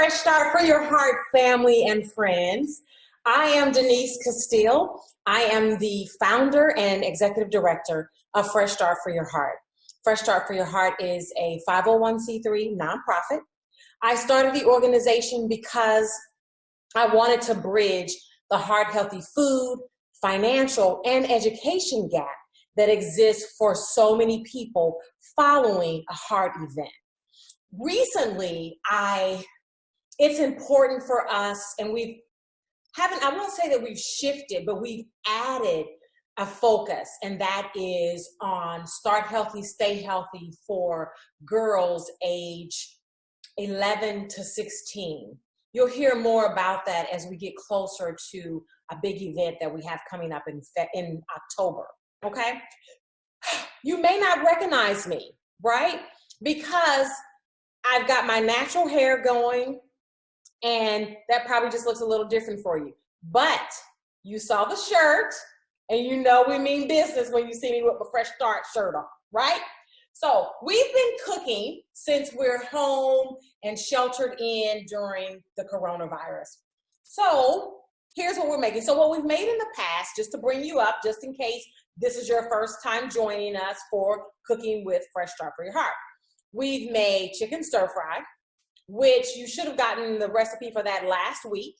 Fresh Start for Your Heart family and friends. I am Denise Castile. I am the founder and executive director of Fresh Start for Your Heart. Fresh Start for Your Heart is a 501c3 nonprofit. I started the organization because I wanted to bridge the heart-healthy food, financial, and education gap that exists for so many people following a heart event. Recently, it's important for us, and I won't say that we've shifted, but we've added a focus, and that is on Start Healthy, Stay Healthy for girls age 11 to 16. You'll hear more about that as we get closer to a big event that we have coming up in October, okay? You may not recognize me, right? Because I've got my natural hair going, and that probably just looks a little different for you. But you saw the shirt, and you know we mean business when you see me with my Fresh Start shirt on, right? So we've been cooking since we're home and sheltered in during the coronavirus. So here's what we're making. So what we've made in the past, just to bring you up, just in case this is your first time joining us for Cooking with Fresh Start for Your Heart. We've made chicken stir fry, which you should have gotten the recipe for that last week.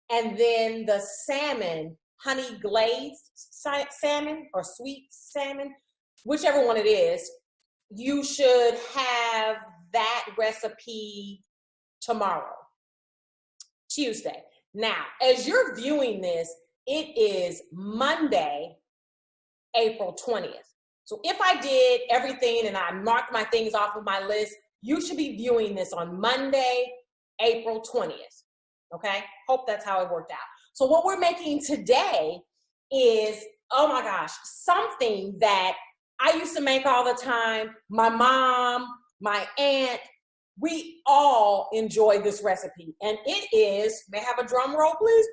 And then the salmon, honey glazed salmon or sweet salmon, whichever one it is, you should have that recipe tomorrow, Tuesday. Now, as you're viewing this, it is Monday, April 20th. So if I did everything and I marked my things off of my list, you should be viewing this on Monday, April 20th, okay? Hope that's how it worked out. So what we're making today is, oh my gosh, something that I used to make all the time. My mom, my aunt, we all enjoy this recipe. And it is, may I have a drum roll, please?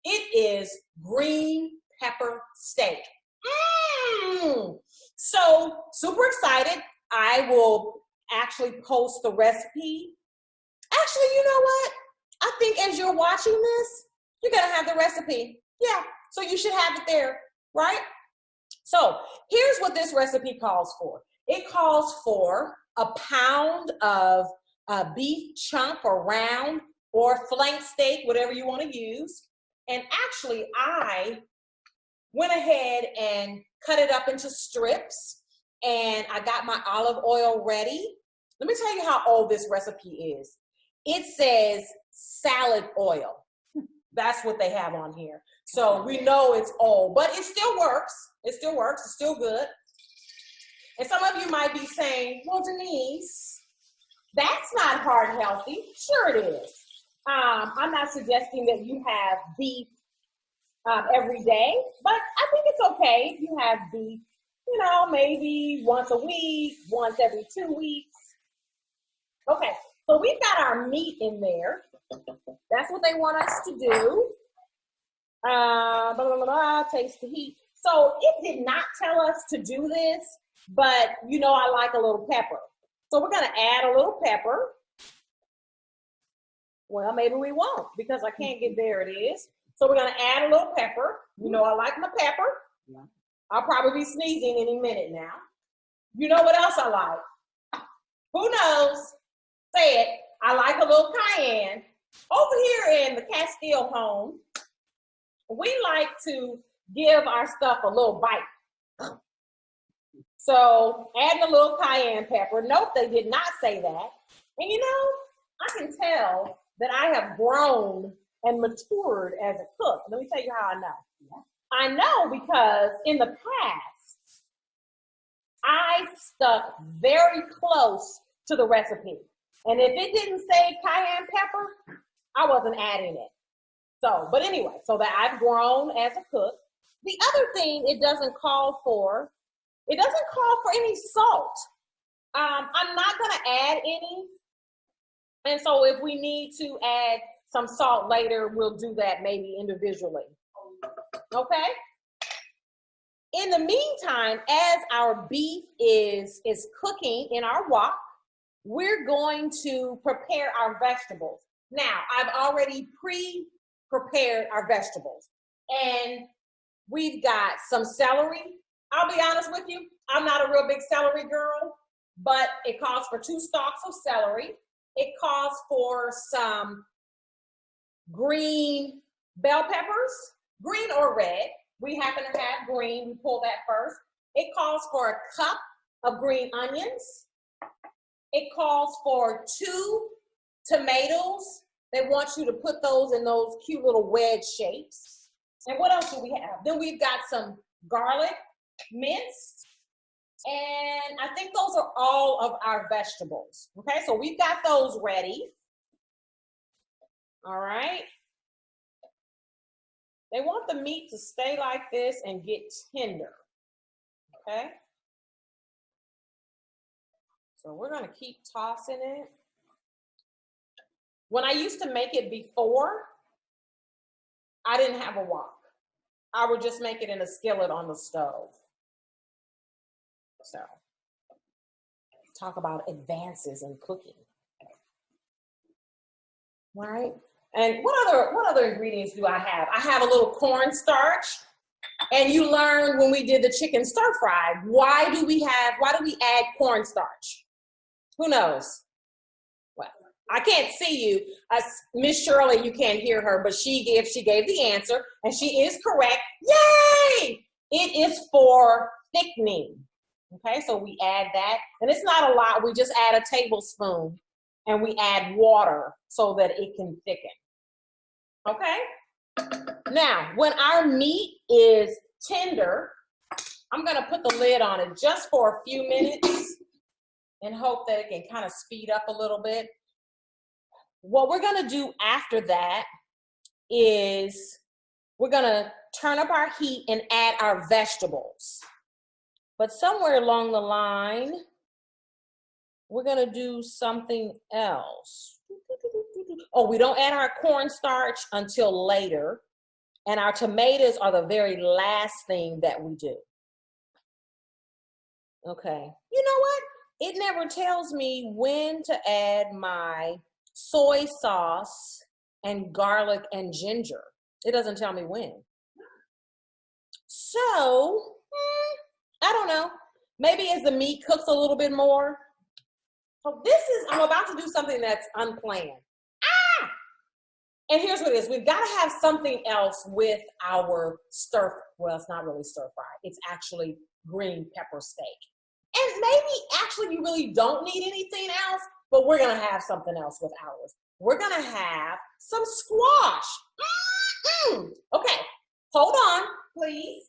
It is green pepper steak. So super excited. I will actually post the recipe. Actually, you know what? I think as you're watching this, you're going to have the recipe. Yeah, so you should have it there, right? So here's what this recipe calls for. It calls for a pound of beef chunk or round or flank steak, whatever you want to use. And actually, I went ahead and cut it up into strips, and I got my olive oil ready. Let me tell you how old this recipe is. It says salad oil. That's what they have on here. So we know it's old, but it still works. It still works. It's still good. And some of you might be saying, well, Denise, that's not heart healthy. Sure it is. I'm not suggesting that you have beef every day, but I think it's okay if you have beef, maybe once a week, once every 2 weeks. Okay, so we've got our meat in there. That's what they want us to do. Taste the heat. So it did not tell us to do this, but I like a little pepper. So we're gonna add a little pepper. Well, maybe we won't because I can't get there. It is. So we're gonna add a little pepper. I like my pepper. Yeah. I'll probably be sneezing any minute now. You know what else I like? Who knows? Say it. I like a little cayenne. Over here in the Castile home, we like to give our stuff a little bite. So adding a little cayenne pepper. Nope, they did not say that. And I can tell that I have grown and matured as a cook. Let me tell you how I know. Yeah. I know because in the past, I stuck very close to the recipe. And if it didn't say cayenne pepper, I wasn't adding it. So, but anyway, so that I've grown as a cook. The other thing it doesn't call for any salt. I'm not going to add any. And so if we need to add some salt later, we'll do that maybe individually. Okay? In the meantime, as our beef is cooking in our wok, we're going to prepare our vegetables. Now, I've already pre-prepared our vegetables, and we've got some celery. I'll be honest with you, I'm not a real big celery girl, but it calls for 2 stalks of celery. It calls for some green bell peppers, green or red. We happen to have green, we pull that first. It calls for a cup of green onions. It calls for 2 tomatoes. They want you to put those in those cute little wedge shapes. And what else do we have? Then we've got some garlic minced. And I think those are all of our vegetables. Okay, so we've got those ready. All right. They want the meat to stay like this and get tender. Okay. So we're going to keep tossing it. When I used to make it before, I didn't have a wok. I would just make it in a skillet on the stove. So, talk about advances in cooking. Right? And what other ingredients do I have? I have a little cornstarch. And you learned when we did the chicken stir fry, why do we add cornstarch? Who knows? Well, I can't see you. Miss Shirley, you can't hear her, but she gave the answer, and she is correct. Yay! It is for thickening. Okay, so we add that, and it's not a lot. We just add a tablespoon, and we add water so that it can thicken. Okay? Now, when our meat is tender, I'm going to put the lid on it just for a few minutes and hope that it can kind of speed up a little bit. What we're going to do after that is we're going to turn up our heat and add our vegetables. But somewhere along the line, we're going to do something else. Oh, we don't add our cornstarch until later. And our tomatoes are the very last thing that we do. Okay. You know what? It never tells me when to add my soy sauce and garlic and ginger. It doesn't tell me when. So, I don't know. Maybe as the meat cooks a little bit more. So I'm about to do something that's unplanned. And here's what it is. We've got to have something else with our well, it's not really stir fry. It's actually green pepper steak. And maybe actually you really don't need anything else, but we're going to have something else with ours. We're going to have some squash. Okay, hold on, please.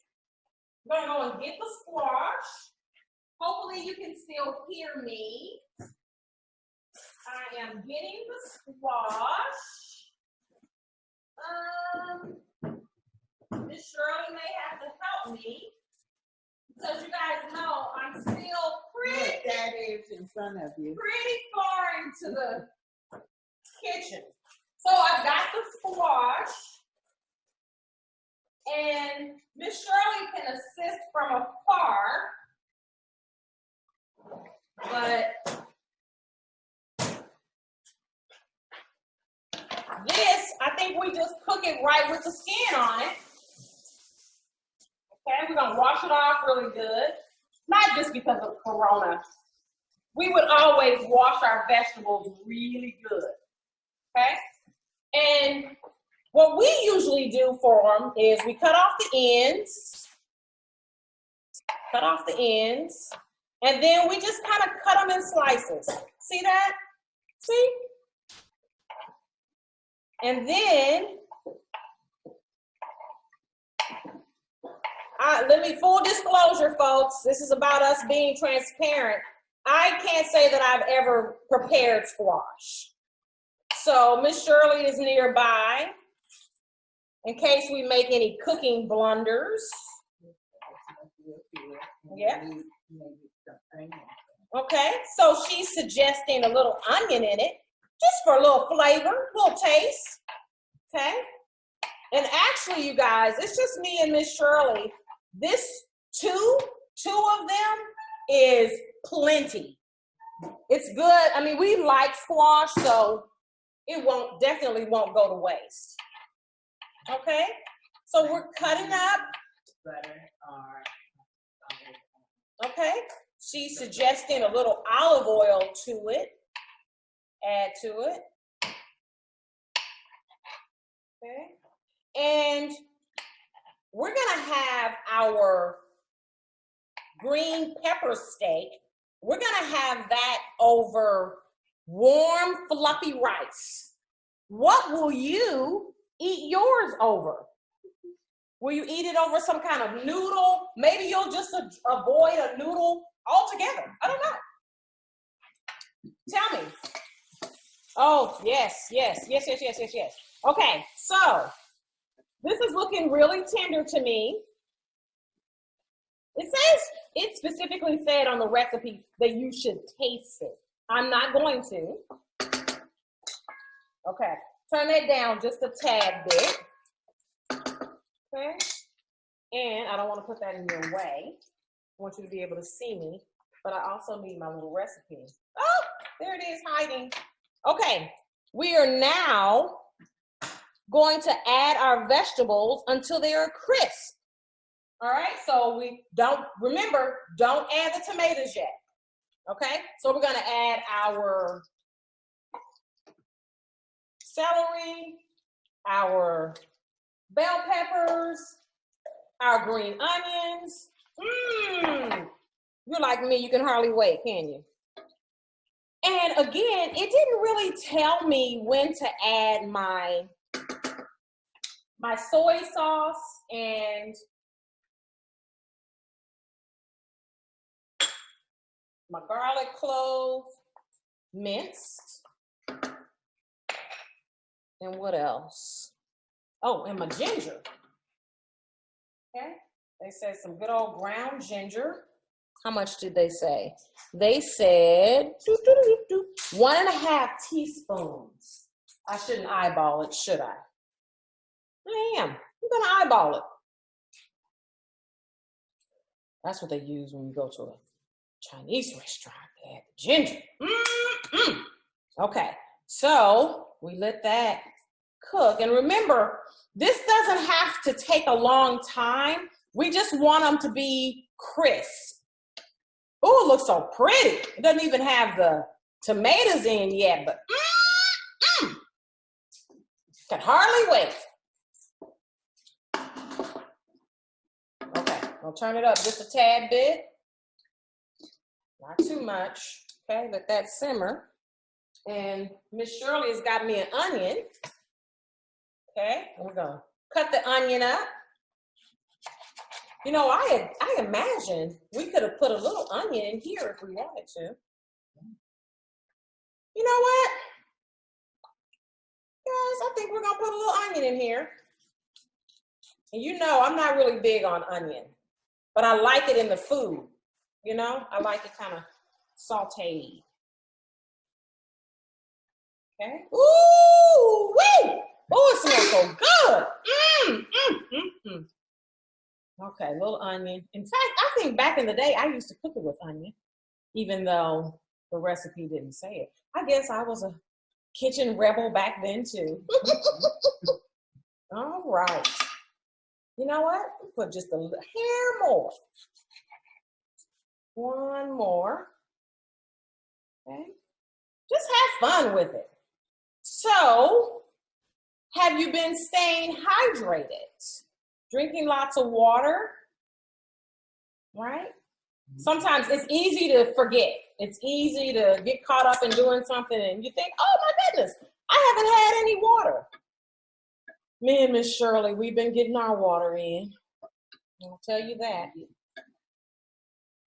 I'm going to go and get the squash. Hopefully you can still hear me. I am getting the squash. Miss Shirley may have to help me because you guys know I'm still pretty in front of you. Pretty far into the kitchen. So I've got the squash, and Miss Shirley can assist from afar, but this, I think we just cook it right with the skin on it. Okay, we're gonna wash it off really good. Not just because of Corona. We would always wash our vegetables really good, okay? And what we usually do for them is we cut off the ends, and then we just kind of cut them in slices. See that? See? And then, full disclosure, folks, this is about us being transparent. I can't say that I've ever prepared squash. So Miss Shirley is nearby in case we make any cooking blunders. Yeah. Okay, so she's suggesting a little onion in it, just for a little flavor, a little taste. Okay. And actually, you guys, it's just me and Miss Shirley. This two of them is plenty. It's good. I mean, we like squash, so it definitely won't go to waste. Okay, so we're cutting up. Okay, she's suggesting a little olive oil to it. Add to it. Okay, and we're gonna have our green pepper steak. We're gonna have that over warm, fluffy rice. What will you eat yours over? Will you eat it over some kind of noodle? Maybe you'll just avoid a noodle altogether. I don't know. Tell me. Oh, yes. Okay, so this is looking really tender to me. It specifically said on the recipe that you should taste it. I'm not going to. Okay, turn that down just a tad bit. Okay, and I don't want to put that in your way. I want you to be able to see me, but I also need my little recipe. Oh, there it is hiding. Okay, we are now going to add our vegetables until they are crisp. All right, so don't add the tomatoes yet. Okay, so we're gonna add our celery, our bell peppers, our green onions. You're like me, you can hardly wait, can you? And again, it didn't really tell me when to add my soy sauce and my garlic clove minced. And what else? Oh, and my ginger. Okay, they said some good old ground ginger. How much did they say? They said 1.5 teaspoons. I shouldn't eyeball it, should I? I am. I'm gonna eyeball it. That's what they use when you go to a Chinese restaurant. They add the ginger. Okay, so we let that cook. And remember, this doesn't have to take a long time. We just want them to be crisp. Oh, it looks so pretty. It doesn't even have the tomatoes in yet, but can hardly wait. Okay, I'll turn it up just a tad bit. Not too much. Okay, let that simmer. And Miss Shirley has got me an onion. Okay, and we're gonna cut the onion up. You know, I imagine we could have put a little onion in here if we wanted to. You know what? Guys, I think we're gonna put a little onion in here. And you know, I'm not really big on onion, but I like it in the food. You know, I like it kind of sauteed. Okay. Ooh, wee! Oh, it smells so good. Okay, a little onion. In fact, I think back in the day, I used to cook it with onion, even though the recipe didn't say it. I guess I was a kitchen rebel back then too. All right. You know what? Put just a hair more. One more. Okay. Just have fun with it. So, have you been staying hydrated? Drinking lots of water, right? Sometimes it's easy to forget. It's easy to get caught up in doing something and you think, oh my goodness, I haven't had any water. Me and Miss Shirley, we've been getting our water in. I'll tell you that.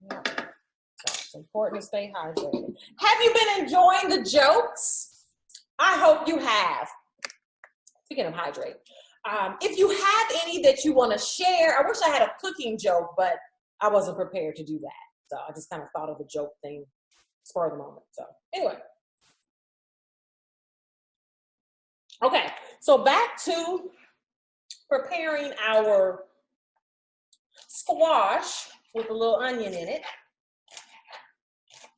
Yeah. So it's important to stay hydrated. Have you been enjoying the jokes? I hope you have. Speaking of hydrate. If you have any that you want to share, I wish I had a cooking joke, but I wasn't prepared to do that. So I just kind of thought of a joke thing spur of the moment. So anyway. Okay, so back to preparing our squash with a little onion in it.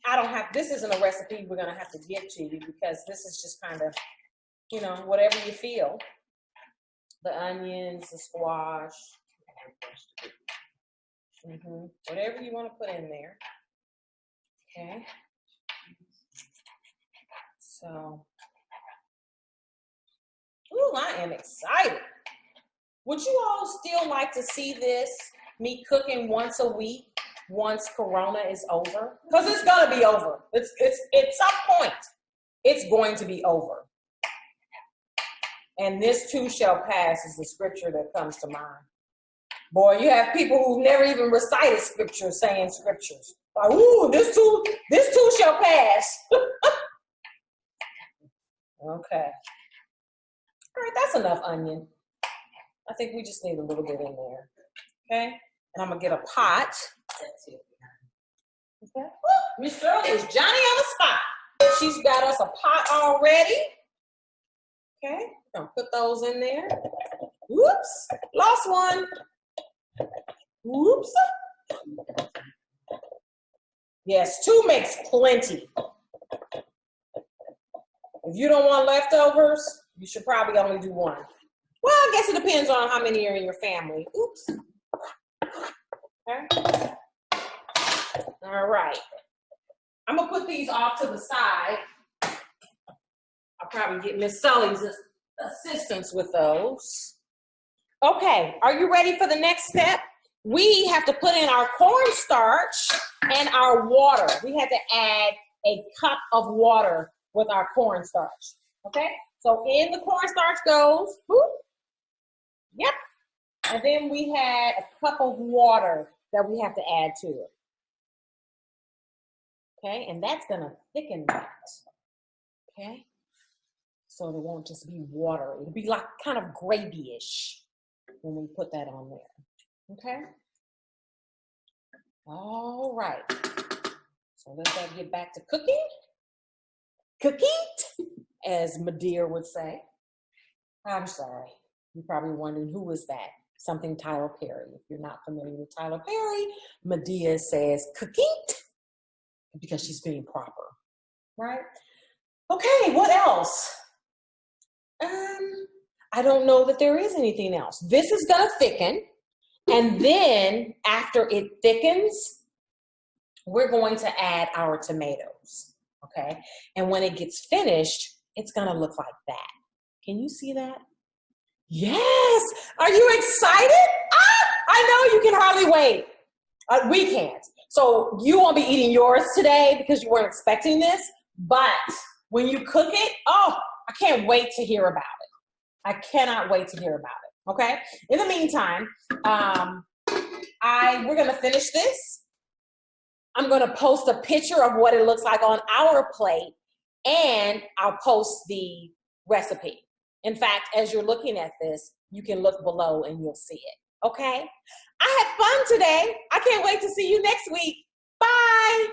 I don't have, this isn't a recipe we're going to have to give to you because this is just kind of, you know, whatever you feel. The onions, the squash, whatever you want to put in there. Okay. So, ooh, I am excited. Would you all still like to see this, me cooking once a week, once Corona is over? Because it's gonna be over. It's at some point, it's going to be over. And this too shall pass is the scripture that comes to mind. Boy, you have people who never even recited scripture saying scriptures. Like, ooh, this too shall pass. Okay. All right, that's enough onion. I think we just need a little bit in there. Okay? And I'm gonna get a pot. Okay. Miss Shirley is Johnny on the spot. She's got us a pot already. Okay, I'm gonna put those in there. Whoops, lost one. Whoops. Yes, 2 makes plenty. If you don't want leftovers, you should probably only do 1. Well, I guess it depends on how many are in your family. Oops. Okay. All right. I'm gonna put these off to the side. I'll probably get Miss Sully's assistance with those. Okay, are you ready for the next step? We have to put in our cornstarch and our water. We have to add a cup of water with our cornstarch. Okay, so in the cornstarch goes, whoop, yep. And then we had a cup of water that we have to add to it. Okay, and that's gonna thicken that. Okay, so it won't just be water. It'll be like kind of gravy-ish when we put that on there. Okay. All right. So let's get back to cooking. Cooking, as Medea would say. I'm sorry. You're probably wondering who was that? Something Tyler Perry. If you're not familiar with Tyler Perry, Medea says cooking because she's being proper, right? Okay, what else? I don't know that there is anything else. This is gonna thicken, and then after it thickens, we're going to add our tomatoes, okay? And when it gets finished, it's gonna look like that. Can you see that? Yes! Are you excited? I know you can hardly wait. We can't. So you won't be eating yours today because you weren't expecting this, but when you cook it, oh, I can't wait to hear about it. I cannot wait to hear about it, okay? In the meantime, we're gonna finish this. I'm gonna post a picture of what it looks like on our plate, and I'll post the recipe. In fact, as you're looking at this, you can look below and you'll see it, okay? I had fun today. I can't wait to see you next week. Bye.